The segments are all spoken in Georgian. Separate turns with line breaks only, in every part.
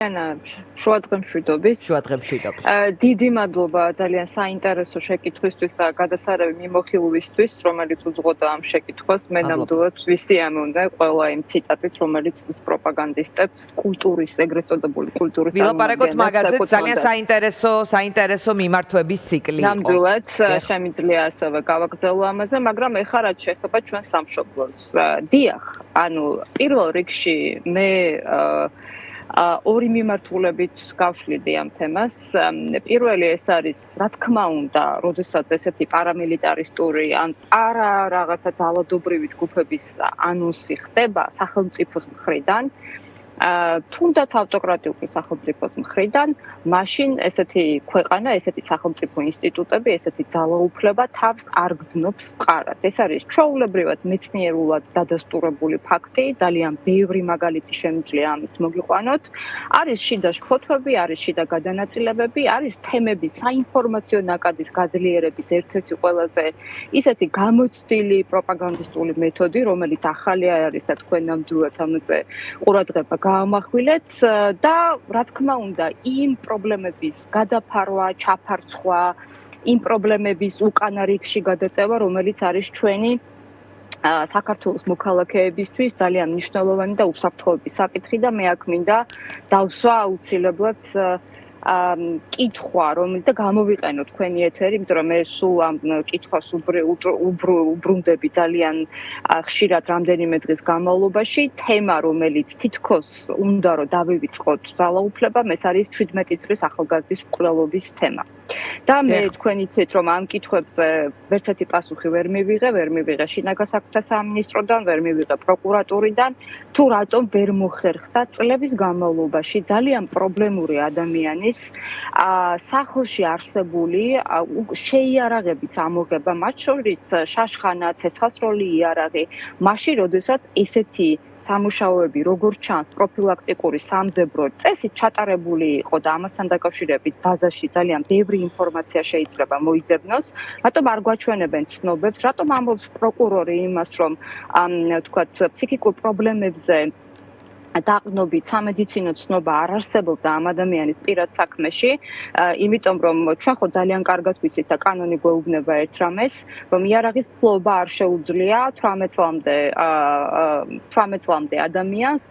შუადღემშვიდობის. დიდი მადლობა ძალიან საინტერესო შეკითხვისთვის და გადასარევი მიმოხილვისთვის, რომელიც უძღვოდა ამ შეკითხვას. მე ნამდვილად ვისიამოვნე ყველა იმ ციტატით, რომელიც პროპაგანდისტებს კულტურის, ეგრეთ წოდებული კულტურის
ვილაპარაკოთ მაგაზე, ძალიან საინტერესო მიმართვების ციკლი იყო.
ნამდვილად შემიძლია ასევე გავაგრძელო ამაზე, მაგრამ ეხლა რაც შეეხება ჩვენ სამშობლოს. დიახ, ანუ პირველ რიგში მე ორი მიმართულებით გავშლიდი ამ თემას. პირველი ეს არის, რა თქმა უნდა, როდესაც ესეთი პარამილიტარისტური ან რაღაცა ძალადობრივი ჯგუფების ანონსი ხდება სახელმწიფოს მხრიდან, თუნდაც ავტოკრატიული სახელმწიფოს მხრიდან, მაშინ ესეთი ქვეყანა, ესეთი სახელმწიფო ინსტიტუტები, ესეთი ძალაუფლება თავს არ გრძნობს მყარად. ეს არის ჩვეულებრივად მეცნიერულად დადასტურებული ფაქტი, ძალიან ბევრი მაგალითი შემიძლია ამის მოგიყვანოთ. არის შიდა შფოთვები, არის შიდა გადანაწილებები, არის თემები საინფორმაციო ნაკადის გაძლიერების ერთ-ერთი ყველაზე ისეთი გამოცდილი პროპაგანდისტული მეთოდი, რომელიც ახალი არ არის და თქვენ ნამდვილად ამაზე ყურადღება გამახვილეთ და რა თქმა უნდა იმ პრობლემების გადაფარვა, ჩაფარცხვა, იმ პრობლემების უკანა რიგში გადაწევა, რომელიც არის ჩვენი საქართველოს მოქალაქეებისთვის ძალიან მნიშვნელოვანი და უსაფრთხოების საკითხი და მე აქ მინდა დავსვა აუცილებლად კითხვა, რომელიც და გამოვიყენო თქვენი ეთერი, იმიტომ რომ მე სულ ამ კითხვას უბრუნდები ძალიან ხშირად რამდენიმე დღის განმავლობაში. თემა, რომელიც თითქოს უნდა რომ დავივიწყოთ ძალაუფლებამ, ეს არის 17 წლის ახალგაზრდის მკვლელობის თემა. და მე თქვენ იცით, რომ ამ კითხვებზე ვერცერთი პასუხი ვერ მივიღე შინაგან საქმეთა სამინისტროდან, ვერ მივიღე პროკურატურიდან, თუ რატომ ვერ მოხერხდა წლების განმავლობაში ძალიან პრობლემური ადამიანის სახლში არსებული შეიარაღების ამოღება, მათ შორის შაშხანა, ცეცხლსროლი იარაღი, მაშინ, როდესაც ესეთი სამუშაოები, როგორც ჩანს, პროფილაქტიკური სამძებრო წესით ჩატარებული იყო და ამასთან დაკავშირებით ბაზაში ძალიან ბევრი ინფორმაცია შეიძლება მოიძებნოს. რატომ არ გვაჩვენებენ ცნობებს, რატომ ამბობს პროკურორი იმას, რომ თქვათ, ფსიქიკურ პრობლემებზე დაყრდნობით სამედიცინო ცნობა არ არსებობდა ამ ადამიანის პირად საქმეში, იმიტომ რომ ჩვენ ხო ძალიან კარგად ვიცით და კანონი გვეუბნება ერთ რამეს, რომ იარაღის ფლობა არ შეუძლია 18 წლამდე ადამიანს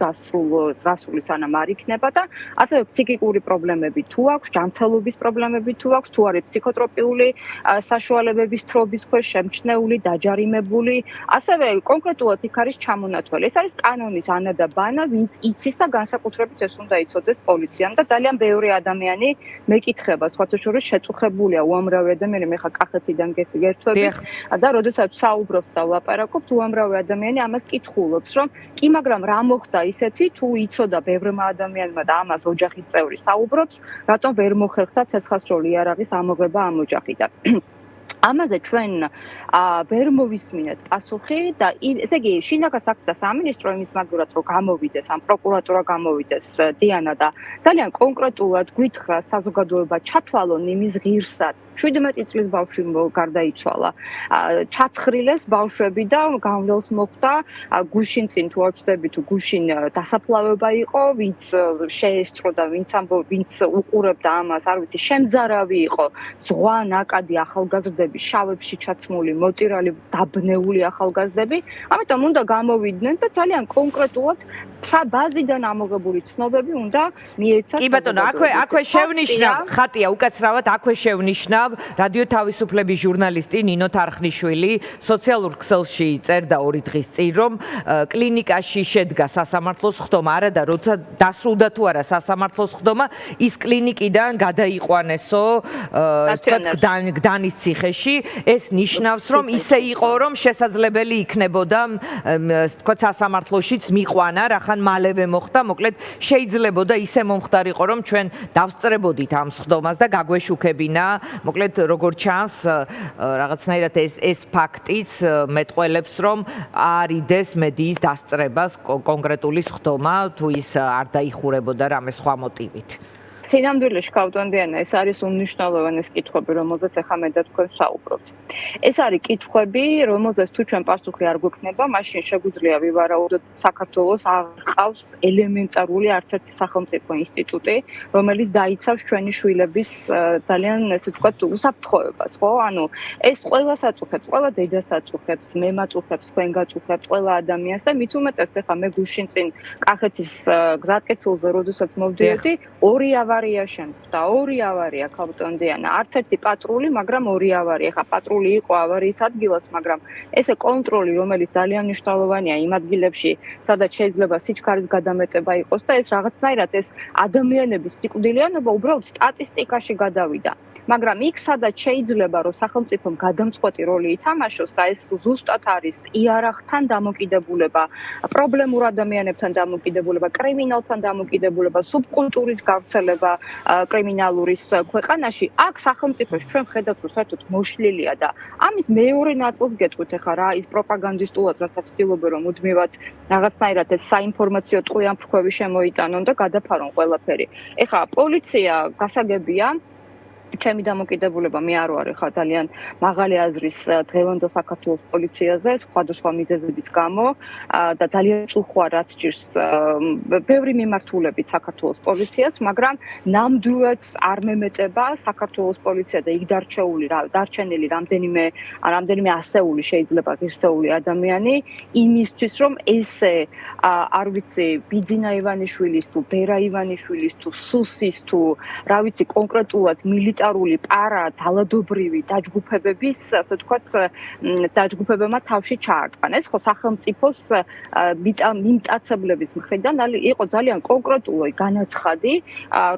დასრული სანამ არ იქნება და ასევე ფსიქიკური პრობლემები თუ აქვს, ჯანმრთელობის პრობლემები თუ აქვს, თუ არის ფსიქოტროპიული საშუალებების თრობის ქვეშ შემჩნეული, დაჯარიმებული, ასევე კონკრეტულად იქ არის ჩამონათვალი. ეს არის კანონის ანა და ბანა, იცის და განსაკუთრებით ეს უნდა იცოდეს პოლიციამ და ძალიან ბევრი ადამიანი მეკითხება, სხვათა შორის შეწუხებულია უამრავი ადამიანი, მე ხა კახეთიდან გერთვები და როდესაც საუბრობთ და ვლაპარაკობთ, უამრავი ადამიანი ამას კითხულობს, რომ კი, მაგრამ რა მოხდა ისეთი, თუ იცოდა ბევრმა ადამიანმა და ამას ოჯახის წევრი საუბრობს, რატომ ვერ მოხერხდა ცეცხლსროლი იარაღის ამოღება ამ ოჯახიდან. ამაზე ჩვენ ვერ მოვისმინეთ პასუხი და ესე იგი შინაგან საქმეთა სამინისტრო იმის მაგურად რომ გამოვიდეს, ამ პროკურატურა გამოვიდეს დიანა და ძალიან კონკრეტულად გითხრა საზოგადოება ჩათვალონ იმის ღირსად. 17 წლის ბავშვი გარდაიცვალა. ჩაცხრილეს ბავშვები და გავლენს მოხდა გუშინ წინ თუ არ ვცდები თუ გუშინ დასაფლავება იყო, ვინც შეესწრო და ვინც უყურებდა ამას, არ ვიცი, შემზარავი იყო, ზღვა ნაკადი ახალგაზრდები შავებში ჩაცმული, მოტირალი, დაბნეული ახალგაზრდები, ამიტომ უნდა გამოვიდნენ და ძალიან კონკრეტულად ბაზიდან ამოღებული ცნობები უნდა მიეცათ.
კი ბატონო, აქვე შევნიშნავ, ხატია უკაცრავად, აქვე შევნიშნავ რადიო თავისუფლების ჟურნალისტი ნინო თარხნიშვილი სოციალურ ქსელში წერდა 2 დღის წინ, რომ კლინიკაში შედგა სასამართლოს ხდომა, არა და როცა დასრულდა თუ არა სასამართლოს ხდომა, ის კლინიკიდან გადაიყვანესო გდანის ციხეში. ეს ნიშნავს, რომ ისე იყო, რომ შესაძლებელი იქნებოდა თქვა სასამართლოშიც მიყვანა, რახან მალევე მოხდა, მოკლედ შეიძლებოდა ისე მომხდარიყო, რომ ჩვენ დავსწრებოდით ამ სხდომას და გაგვეშუქებინა, მოკლედ როგორც ჩანს, რაღაცნაირად ეს ფაქტიც მეტყველებს, რომ არიდეს მედიის დასწრებას კონკრეტული სხდომა, თუ ის არ დაიხურებოდა რამე სხვა მოტივით.
სინამდვილეში ქავტონდიანა ეს არის უმნიშვნელოვანესი კითხვები, რომელზეც ახლა მე და თქვენ საუბრობთ. ეს არის კითხვები, რომელზეც თუ ჩვენ პასუხი არ გვექნება, მაშინ შეგვიძლია ვივარაუდოთ საქართველოს არ ყავს ელემენტარული არც ერთი სახელმწიფო ინსტიტუტი, რომელიც დაიცავს ჩვენი შვილების ძალიან ესე ვთქვათ უსაფრთხოებას, ხო? ანუ ეს ყველას აწუხებს, ყველა დედას აწუხებს, მე მაწუხებს, თქვენ გაწუხებთ, ყველა ადამიანს და მით უმეტეს ახლა მე გუშინ წინ კახეთის გზატკეცილზე როდესაც მოვდიოდი, ორი ავარია შემდგა, ორი ავარია ქავტონდიანა, არც ერთი პატრული, მაგრამ ორი ავარია. ხა პატრული იყო ავარიის ადგილას, მაგრამ ესე კონტროლი, რომელიც ძალიან მნიშვნელოვანია იმ ადგილებში, სადაც შეიძლება სიჩქარის გადამეტება იყოს და ეს რაღაცნაირად ეს ადამიანების სიკვდილიანობა უბრალოდ სტატისტიკაში გადავიდა. მაგრამ იქ სადაც შეიძლება რომ სახელმწიფომ გადამწყვეტი როლი ითამაშოს და ეს ზუსტად არის იარაღთან დამოკიდებულება, პრობლემურ ადამიანებთან დამოკიდებულება, კრიმინალთან დამოკიდებულება, სუბკულტურის გავრცელება კრიმინალურის ქვეყანაში, აქ სახელმწიფოს ჩვენ ხედავთ რომ საერთოდ მოშლილია და ამის მეორე ნაწილს გეტყვით ახლა რა ის პროპაგანდისტულად რასაც ცდილობენ რომ მუდმივად რაღაცნაირად ეს საინფორმაციო ტყვიამფრქვევი შემოიტანონ და გადაფარონ ყველაფერი. ეხლა პოლიცია გასაგებია ჩემი დამოკიდებულება მე არ ვარ ხა ძალიან მაღალი აზრის დღევანდელ საქართველოს პოლიციაზე სხვადასხვა მიზეზების გამო და ძალიან წუხვა რაც ჭირს ბევრი მიმართულებით საქართველოს პოლიციას, მაგრამ ნამდვილად არ მემეტება საქართველოს პოლიცია და იქ დარჩენილი რამდენიმე ასეული შეიძლება ღირსეული ადამიანი იმისთვის რომ ესე არ ვიცი ბიძინა ივანიშვილის თუ ბერა ივანიშვილის თუ სუსის თუ რა ვიცი კონკრეტულად მილიტარული პარა ძალადობრივი დაჯგუფებების ასე ვთქვათ დაჯგუფებებმა თავში ჩაარტყან. ეს ხო სახელმწიფოს მიმტაცებლების მხრიდან იყო ძალიან კონკრეტული განაცხადი,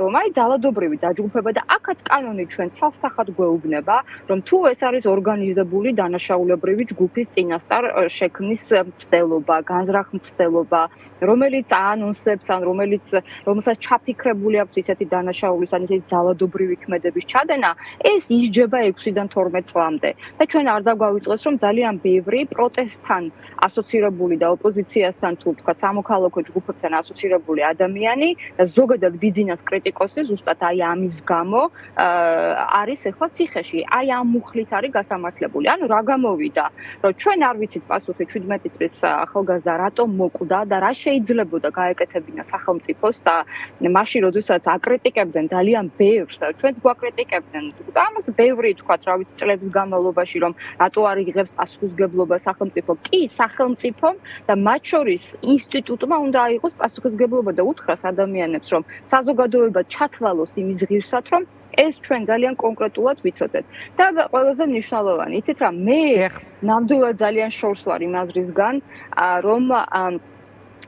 რომ აი ძალადობრივი დაჯგუფება და აქაც კანონი ჩვენ ცალსახად გვეუბნება, რომ თუ ეს არის ორგანიზებული დანაშაულებრივი ჯგუფის წინასწარ შექმნის მცდელობა, განზრახ-მცდელობა, რომელიც აანონსებს ან რომელსაც ჩაფიქრებული აქვს ისეთი დანაშაულის ან ისეთი ძალადობრივი ქმედების ჩადენა, ეს ისჯება 6-დან 12 წლამდე. და ჩვენ არ დაგვავიწყდეს, რომ ძალიან ბევრი პროტესტთან ასოცირებული და ოპოზიციასთან თუ თქვა სამოქალაქო ჯგუფებთან ასოცირებული ადამიანი და ზოგადად ბიძინას კრიტიკოსი ზუსტად აი ამის გამო არის ახლა ციხეში. აი ამ მუხლით არის გასამართლებული. ანუ რა გამოვიდა, რომ ჩვენ არ ვიცით პასუხი 17 წლის ახალგაზრდა რატომ მოკვდა და რა შეიძლებოდა გაეკეთებინა სახელმწიფოს და მაშინ როდესაც აკრიტიკებდნენ ძალიან ბევრს და ჩვენც გვაკრიტიკებდნენ. ამას ბევრი თქვათ, რა ვიცი, წლების განმავლობაში, რომ რატო არ იღებს პასუხისმგებლობა სახელმწიფო. კი, სახელმწიფომ და მათ შორის ინსტიტუტმა უნდა აიღოს პასუხისმგებლობა და უთხრას ადამიანებს, რომ საზოგადოება ჩათვალოს იმის ღირსად, რომ ეს ჩვენ ძალიან კონკრეტულად ვიცოდეთ. და ყველაზე მნიშვნელოვანი, იცით რა, მე ნამდვილად ძალიან შორს ვარ იმ აზრისგან, რომ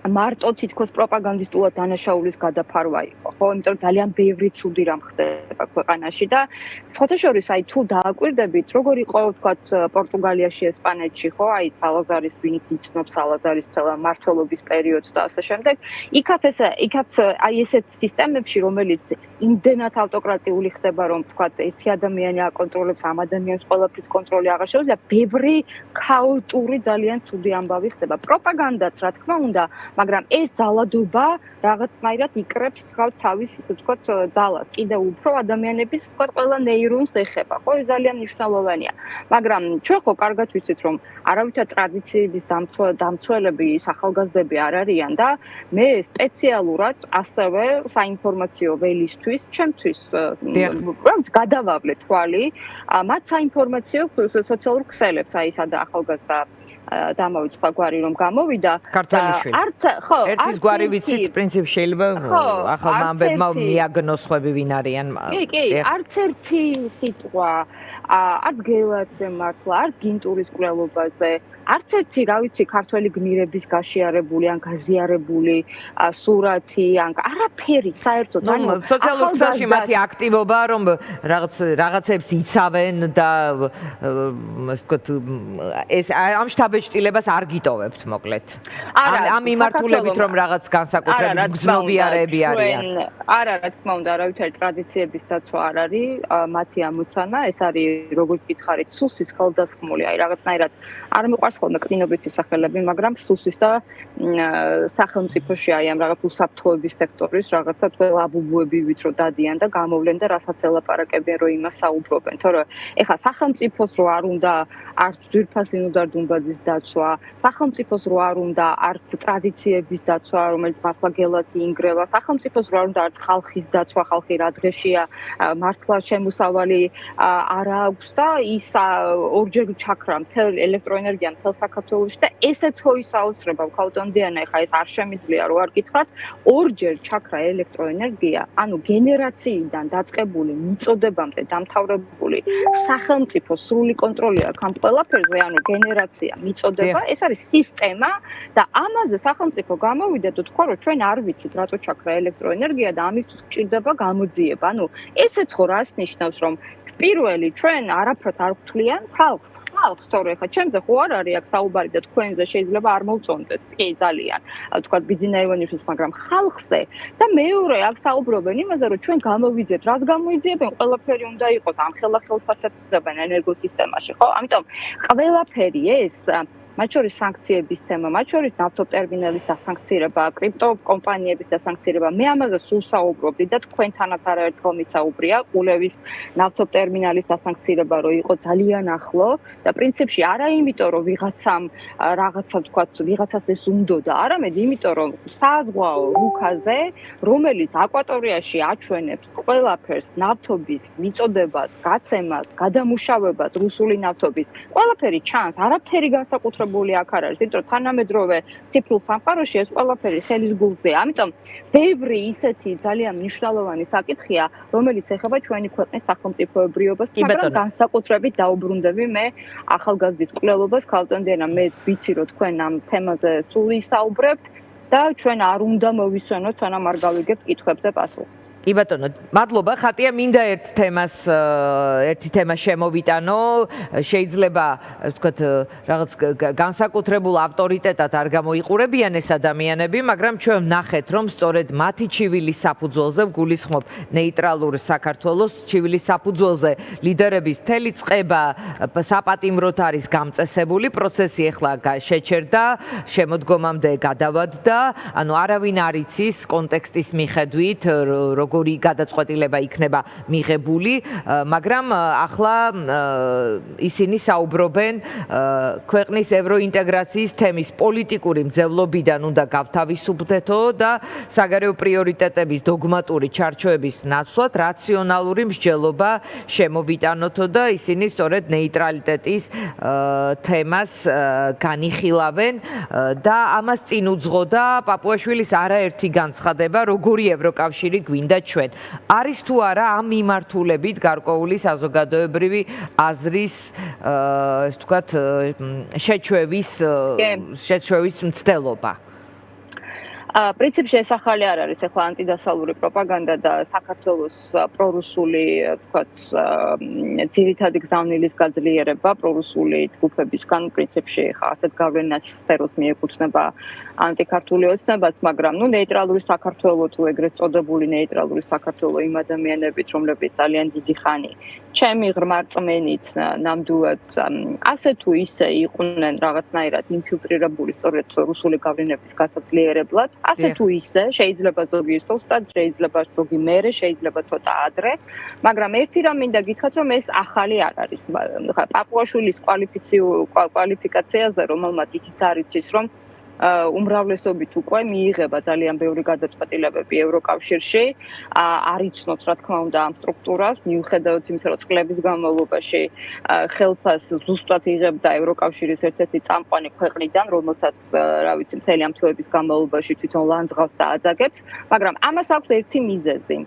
მარტო თითქოს პროპაგანდისტულად დანაშაულის გადაფარვა იყო, ხო? იმიტომ ძალიან ბევრი ცუდი რამ ხდება ქვეყანაში და სხვათაშორის აი თუ დააკვირდებით, როგორ იყო ვთქვათ პორტუგალიაში, ესპანეთში, ხო? აი სალაზარის ვინც იცნობს სალაზარის მმართველობის პერიოდს და ასე შემდეგ. იქაც აი ესეთ სისტემებში, რომელიც იმდენად ავტოკრატიული ხდება, რომ ვთქვათ ერთი ადამიანი აკონტროლებს ამ ადამიანს ყველაფრის კონტროლი აღარ შეუძლია, ბევრი ქაოტური ძალიან ცუდი ამბავი ხდება. პროპაგანდაც, რა თქმა უნდა, მაგრამ ეს ძალადობა რაღაცნაირად იკრებს თავის ისე ვთქვათ ძალას. კიდევ უფრო ადამიანების ვთქვათ ყველა ნეირონს ეხება, ხო? ეს ძალიან მნიშვნელოვანია. მაგრამ ჩვენ ხო კარგად ვიცით, რომ არავითარ ტრადიციების დამცველები, ახალგაზრდები არ არიან და მე სპეციალურად ასევე საინფორმაციო ველისთვის, ჩემთვის რაც გადავავლე თვალი, მათ საინფორმაციო სოციალურ ქსელებს, აი სადა ახალგაზრდა დამოვიწყდა გვარი რომ გამოვიდა
არც ხო ერთის გვარი ვიცით პრინციპ შეიძლება ახალმა ამბებმა მიაგნოს ხვები ვინ არიან
კი არც ერთი სიტყვა არც გელაძე მართლა არც გინტურის კვლევობაზე არც ერთი რა ვიცი ქართველი გმირების გაშიარებული ან გაზიარებული სურათი ან არაფერი საერთოდ
ანუ სოციალურ ქსელში მათი აქტივობა რომ რაღაცებს იცავენ და ასე ვთქვათ ეს ამ შთაბეჭდილებას არ გიტოვებთ მოკლედ ამ მიმართულებით რომ რაღაც განსაკუთრებით გზნობიარეები არიან
არა რა თქმა უნდა არავითარი ტრადიციების დაცვა არ არის მათი ამოცანა ეს არის როგორც გითხარით სუსის ხელდასხმული აი რაღაცნაირად არ მიყვარს დგას ხოლმე კრინობითი სახელები, მაგრამ სუსის და სახელმწიფოში აი ამ რაღაც უსაფრთხოების სექტორის რაღაცა თქვენ ლაბუბუებივით რო დადიან და გამოვლენ და რასაც ელაპარაკებენ რომ იმას საუბრობენ, თორე ეხლა სახელმწიფოს რო არ უნდა არც ძვირფასი ნუდარ-დუმბაძის დაცვა, სახელმწიფოს რო არ უნდა არც ტრადიციების დაცვა, რომელიც მასლაგელათი ინგრევა, სახელმწიფოს რო არ უნდა არც ხალხის დაცვა, ხალხი რა დღეშია მართლა შემოსავალი არ აქვს და ის ორჯერ ჩაქრა მთელ ელექტროენერგია მთელ საქართველოში და ესეც ხო ისაოცრება ქალტონდიანა, ეხლა ეს არ შემიძლია რო არ გითხრათ, ორჯერ ჩაქრა ელექტროენერგია, ანუ გენერაციიდან დაწყებული მიწოდებამდე დამთავრებული სახელმწიფოს სრული კონტროლი აქვს ამ ყველაფერზე, ანუ გენერაცია, მიწოდება, ეს არის სისტემა და ამაზე სახელმწიფო გამოვიდა და თქვა რომ ჩვენ არ ვიცით რატო ჩაქრა ელექტროენერგია და ამისთვის გჭირდება გამოძიება. ანუ ესეც ხო რას ნიშნავს რომ პირველი ჩვენ არაფრად არ გვთვლიან ხალხს, თორე ხა ჩემზე ხო არ არის აქ საუბარი და თქვენზე შეიძლება არ მოვწონდეთ, კი ძალიან, თქვა ბიძინაევანიშვილს, მაგრამ ხალხზე და მეორე აქ საუბრობენ იმაზე რომ ჩვენ გამოვიძეთ, რას გამოიძიებენ, ყველაფერი უნდა იყოს ამხელა ხელფასებსებენ ენერგოსისტემაში, ხო? ამიტომ ყველაფერი ეს მათ შორის სანქციების თემა, მათ შორის ნავთობტერმინალის დასანქცირება, კრიპტოკომპანიების დასანქცირება. მე ამაზე სულ საუბრობდი და თქვენთანაც არაერთხელ მისაუბრია ყულევის ნავთობტერმინალის დასანქცირება, რომ იყო ძალიან ახლო და პრინციპში არა იმიტომ, რომ ვიღაცამ რაღაცა თქვა, ვიღაცას ეს უნდოდა, არამედ იმიტომ, რომ საზღვაო რუკაზე, რომელიც აკვატორიაში აჩვენებს ყველაფერს, ნავთობის მიწოდებას, გაცემას, გადამუშავებას, რუსული ნავთობის, ყველაფერი ჩანს, არაფერი განსაკუთრებული აქ არ არის, იმიტომ რომ თანამედროვე ციფრულ სამყაროში ეს ყველაფერი ხელის გულზეა. ამიტომ ბევრი ისეთი ძალიან მნიშვნელოვანი საკითხია, რომელიც ეხება ჩვენი ქვეყნის სახელმწიფოებრიობას, მაგრამ განსაკუთრებით დაუბრუნდები მე ახალგაზრდის მკვლელობას, ქალტონდიანა, მე ვიცი რომ თქვენ ამ თემაზე სულ ისაუბრებთ და ჩვენ არ უნდა მოვისვენოთ, სანამ არ გავიგებთ კითხვებზე პასუხს.
კი ბატონო, მადლობა. ხატია მინდა ერთი თემა შემოვიტანო, შეიძლება ასე ვთქვათ, რაღაც განსაკუთრებულ ავტორიტეტად არ გამოიყურებიან ეს ადამიანები, მაგრამ ჩვენ ვნახეთ, რომ სწორედ მათი ჩივილის საფუძველზე ვგულისხმობ ნეიტრალურ საქართველოს ჩივილის საფუძველზე ლიდერების მთელი წყება საპატიმროდ არის გამწესებული, პროცესი ახლა შეჩერდა, შემოდგომამდე გადავადდა, ანუ არავინ არ იცის კონტექსტის მიხედვით როგორი გადაწყვეტილება იქნება მიღებული, მაგრამ ახლა ისინი საუბრობენ ქვეყნის ევროინტეგრაციის თემის პოლიტიკური მძევლობიდან უნდა გავთავისუფლდეთო და საგარეო პრიორიტეტების დოგმატური ჩარჩოების ნაცვლად რაციონალური მსჯელობა შემოვიტანოთო და ისინი სწორედ ნეიტრალიტეტის თემას განიხილავენ და ამას წინ უძღოდა პაპუაშვილის არაერთი განცხადება, როგორი ევროკავშირი გვინდა ჩვენ. არის თუ არა ამ მიმართულებით გარკვეული საზოგადოებრივი აზრის, ასე ვთქვათ, შეჩვევის მცდელობა?
პრინციპში ეს ახალი არ არის, ახლა ანტიდასალური პროპაგანდა და საქართველოს პრორუსული, ვთქვათ, ძირითადი გზავნილის გაძლიერება პრორუსული ჯგუფებისგან, პრინციპში ხა ასეთ გავლენას სფეროს მიეკუთვნება ანტიქართული ოცნებას, მაგრამ ნეიტრალური საქართველო თუ ეგრეთ წოდებული ნეიტრალური საქართველო იმ ადამიანებით, რომლებიც ძალიან დიდი ხანი ჩემი ღრმა რწმენით ნამდვილად ასე თუ ისე იყვნენ რაღაცნაირად ინფილტრირებული სწორედ რუსული გავლენების გასაძლიერებლად, ასე თუ ისე შეიძლება ზოგი ზუსტად, შეიძლება ზოგი მერე, შეიძლება ცოტა ადრე, მაგრამ ერთი რამ მინდა გითხრათ, რომ ეს ახალი არ არის. ხა პაპუაშვილის კვალიფიკაციაზე, რომელმაც ისიც არ იცის, რომ უმრავლესობით უკვე მიიღება ძალიან ბევრი გადაწყვეტილებები ევროკავშირში, არ იცნობს რა თქმა უნდა ამ სტრუქტურას, მიუხედავად იმისა, რომ წლების განმავლობაში ხელფას ზუსტად იღებდა ევროკავშირის ერთ-ერთი წამყვანი ქვეყნიდან, რომელსაც რა ვიცი, მთელი ამ თვეების განმავლობაში თვითონ ლანძღავს და აძაგებს, მაგრამ ამას აქვს ერთი მიზეზი.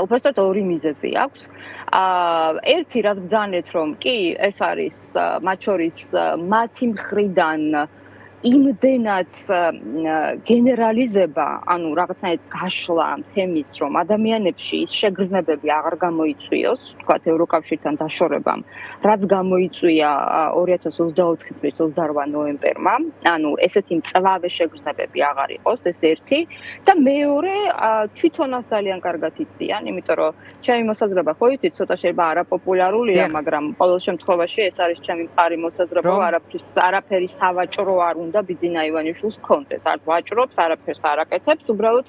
უბრალოდ ორი მიზეზი აქვს. ერთი რაც ბძანეთ, რომ კი, ეს არის მათ შორის მათი მხრიდან იმდენად გენერალიზება, ანუ რაღაცნაირად გაშლა თემის, რომ ადამიანებში ის შეგრძნებები აღარ გამოიწვიოს, თქვათ ევროკავშირთან დაშორებამ, რაც გამოიწვია 2024 წლის 28 ნოემბერმა, ანუ ესეთი მწვავე შეგრძნებები აღარ იყოს, ეს ერთი და მეორე თვითონაც ძალიან კარგად იციან, იმიტომ რომ ჩემი მოსაზრება ხო იცით, ცოტა შეიძლება არაპოპულარულია, მაგრამ ყოველ შემთხვევაში ეს არის ჩემი მყარი მოსაზრება, არაფერი სავაჭრო არ უნდა ბიძინა ივანიშვილს ჰქონდეს, არ ვაჭრობს, არაფერს არ აკეთებს, უბრალოდ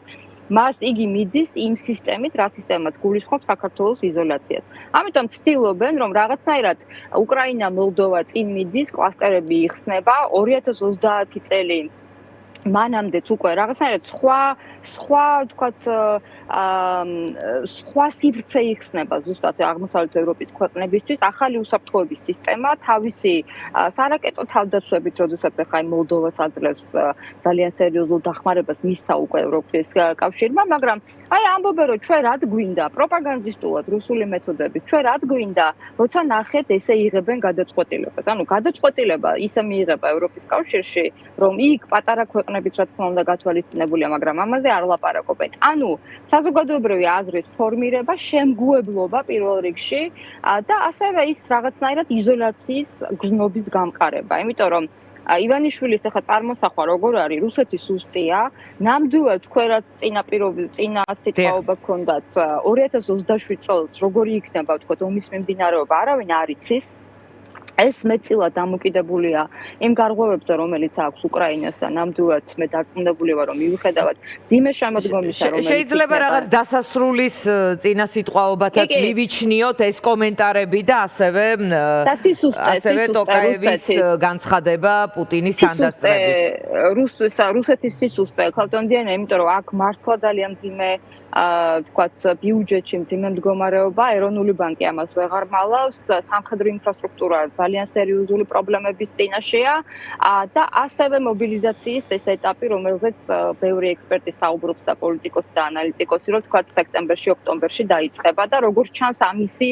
მას იგი მიდის იმ სისტემით, რა სისტემაც გულისხმობს საქართველოს იზოლაციას. ამიტომ ცდილობენ, რომ რაღაცნაირად უკრაინა, მოლდოვა წინ მიდის, კლასტერები იხსნება, 2030 წელი მანამდეც უკვე რაღაცნაირად სხვა თქვათ სხვა სივრცე იხსნება ზუსტად აღმოსავლეთ ევროპის ქვეყნებისთვის ახალი უსაფრთხოების სისტემა თავისი სარაკეტო თავდაცვებით, როდესაც ახლა მოლდოვას აძლევს ძალიან სერიოზულ დახმარებას მისცა უკვე ევროპის კავშირმა, მაგრამ აი ამბობენ, რომ ჩვენ რად გვინდა პროპაგანდისტულად რუსული მეთოდებით, ჩვენ რად გვინდა, როცა ნახეთ ესე იღებენ გადაწყვეტილებას. ანუ გადაწყვეტილება ისე მიიღება ევროპის კავშირში, რომ იქ პატარა ქვეყნებიც რა თქმა უნდა გათვალისწინებულია, მაგრამ ამაზე არ ლაპარაკობენ. ანუ საზოგადოებრივი აზრის ფორმირება, შემგუებლობა პირველ რიგში და ასევე ის რაღაცნაირად იზოლაციის გრძნობის გამყარება. იმიტომ რომ ივანიშვილის ახლა წარმოსახვა როგორ არის, რუსეთი სუსტია, ნამდვილად თქვენაც წინა სიტყვაობა გქონდათ 2027 წელს როგორი იქნება თქვათ ომის მიმდინარეობა, არავინ არ იცის. ეს მეტწილად დამოკიდებულია იმ გარღვევებზე, რომელიც აქვს უკრაინას და ნამდვილად მე დარწმუნებული ვარ, რომ მივიხედავად ძიმე შემოდგომისა, რომელიც
შეიძლება რაღაც დასასრულის წინა სიტყვაობათაც მივიჩნიოთ ეს კომენტარები და ასევე ტოკაევის განცხადება პუტინის თანდასწრებით.
რუსეთის სისუსტე ქალტონდიანია, იმიტომ რომ აქ მართლა ძალიან ძიმე თქვათ ბიუჯეტში მძიმე მდგომარეობა, ეროვნული ბანკი ამას ვეღარ მალავს, სამხედრო ინფრასტრუქტურა ძალიან სერიოზული პრობლემების წინაშეა და ასევე მობილიზაციის ეს ეტაპი, რომელზეც ბევრი ექსპერტი საუბრობს და პოლიტიკოსი და ანალიტიკოსი, რომ თქვათ სექტემბერში, ოქტომბერში დაიწყება და როგორც ჩანს ამისი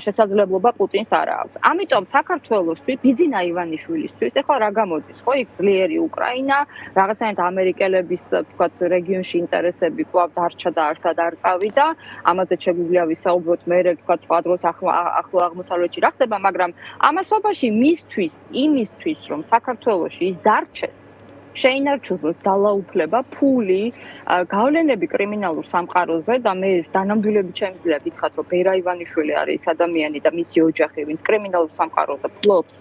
შესაძლებლობა პუტინს არ აქვს. ამიტომ საქართველოსთვის, ბიძინა ივანიშვილისთვის ეხლა რა გამოდის, ხო, იქ ძლიერი უკრაინა, რაღაცნაირად ამერიკელების თქვათ რეგიონში ინტერესები კვლავ დარჩა და არც არ წავიდა, ამაზე შეგვიძლია ვისაუბროთ მე თქვათ სხვა დროს ახლო აღმოსავლეთში რა ხდება, მაგრამ ამასობაში იმისთვის, რომ საქართველოში ის დარჩეს, შეინარჩუნოს ძალაუფლება, ფული, გავლენები კრიმინალურ სამყაროზე და მე დანამდვილებით შემიძლია ვითხრათ, რომ ბერა ივანიშვილი არის ადამიანი და მისი ოჯახი, ვინც კრიმინალურ სამყაროზე ფლობს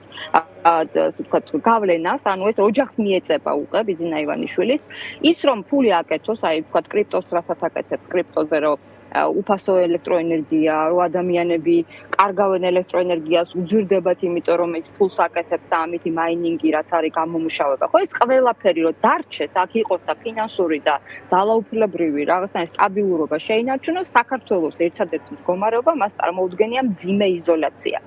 თქვათ გავლენას, ანუ ეს ოჯახს მიეწება უკვე ბიძინა ივანიშვილის, ის რომ ფული აკეთოს, აი თქვათ კრიპტოს რასაც აკეთებს კრიპტოზე, რომ უფასო ელექტროენერგია, რომ ადამიანები კარგავენ ელექტროენერგიას, უძვირდებათ, იმიტომ რომ ის ფულს აკეთებს და ამითი მაინინგი რაც არის გამომუშავება. ხო, ეს ყველაფერი რომ დარჩეს, აქ იყოს და ფინანსური და ძალაუფლებრივი რაღაცნაირი სტაბილურობა შეინარჩუნოს, საქართველოს ერთადერთი მდგომარეობა მას წარმოუდგენია მძიმე იზოლაცია.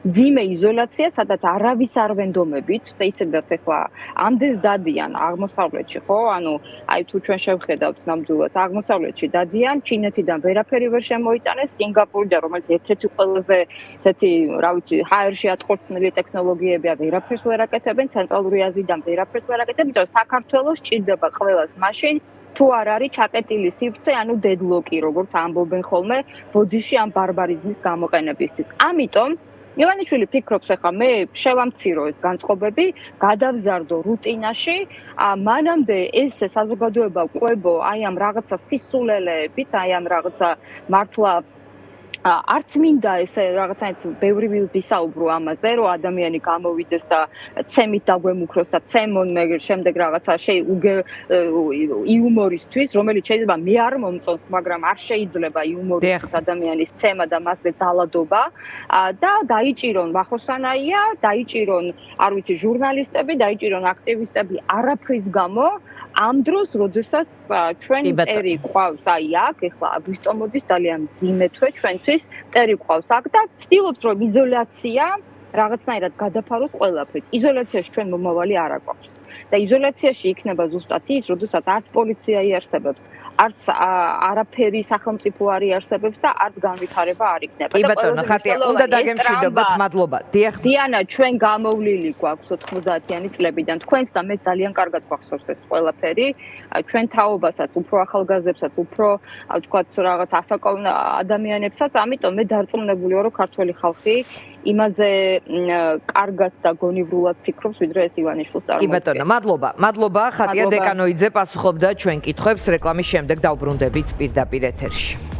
ძიმე იზოლაცია, სადაც არავის არ ვენდომებით და ისედაც ახლა ამდენს დადიან აღმოსავლეთში, ხო? ანუ აი თუ ჩვენ შევხედავთ ნამდვილად აღმოსავლეთში დადიან, ჩინეთიდან ვერაფერი ვერ შემოიტანეს, სინგაპურიდან, რომელიც ერთ-ერთი ყველაზე ესეთი, რა ვიცი, ჰაერში ატყორცნილი ტექნოლოგიებია, ვერაფერს ვერ აკეთებენ, ცენტრალური აზიიდან ვერაფერს ვერ აკეთებენ, იმიტომ რომ საქართველოს ჭირდება ყველას მაშინ თუ არ არის ჩაკეტილი სივრცე, ანუ დედლოკი, როგორც ამბობენ ხოლმე, ბოდიში ამ ბარბარიზმის გამოყენებისთვის. ამიტომ ივანიშვილი ფიქრობს, ახლა მე შევამცირო ეს განწყობები, გადავზარდო რუტინაში, მანამდე ეს საზოგადოება ყვებო აი ამ რაღაცა სისულელეებით, აი ამ რაღაცა მართლა არც მინდა ესე რაღაცნაირად ბევრი ვისაუბრო ამაზე, რომ ადამიანი გამოვიდეს და ცემით დაგვემუქროს და ცემონ მე შემდეგ რაღაცა იუმორისთვის, რომელიც შეიძლება მე არ მომწონს, მაგრამ არ შეიძლება იუმორისთვის ადამიანის ცემა და მასზე ძალადობა და დაიჭირონ ვახოსანაია, დაიჭირონ, არ ვიცი, ჟურნალისტები, დაიჭირონ აქტივისტები არაფრის გამო ამ დროს, როდესაც ჩვენ ტერი ყავს აი აქ, ეხლა აგვისტო მოდის ძალიან მძიმე თვე ჩვენთვის, ტერი ყავს აქ და ვცდილობთ, რომ იზოლაცია რაღაცნაირად გადაფაროს ყველაფრით. იზოლაციაში ჩვენ მომავალი არ აგვაქვს. და იზოლაციაში იქნება ზუსტად ის, როდესაც არც პოლიცია იარსებებს, არც არაფერი სახელმწიფო არ იარსებებს და არც განვითარება არ იქნება.
კი ბატონო, ხატია, უნდა დაგემშვიდობოთ, მადლობა. დიახ.
დიანა, ჩვენ გამოვლილი გვაქვს 90-იანი წლებიდან. თქვენს და მე ძალიან კარგად გვახსოვს ეს ყველაფერი. ჩვენ თაობასაც, უფრო ახალგაზრდებსაც, უფრო ვთქვათ, რაღაც ასაკოვან ადამიანებსაც, ამიტომ მე დარწმუნებული ვარ, რომ ქართველი ხალხი იმაზე კარგად და გონივრულად ფიქრობს, ვიდრე ეს ივანიშვილს წარმოადგენს.
კი ბატონო, მადლობა. მადლობა, ხატია დეკანოიძე პასუხობდა ჩვენ კითხვებს, რეკლამის შემდეგ დავბრუნდებით პირდაპირ ეთერში.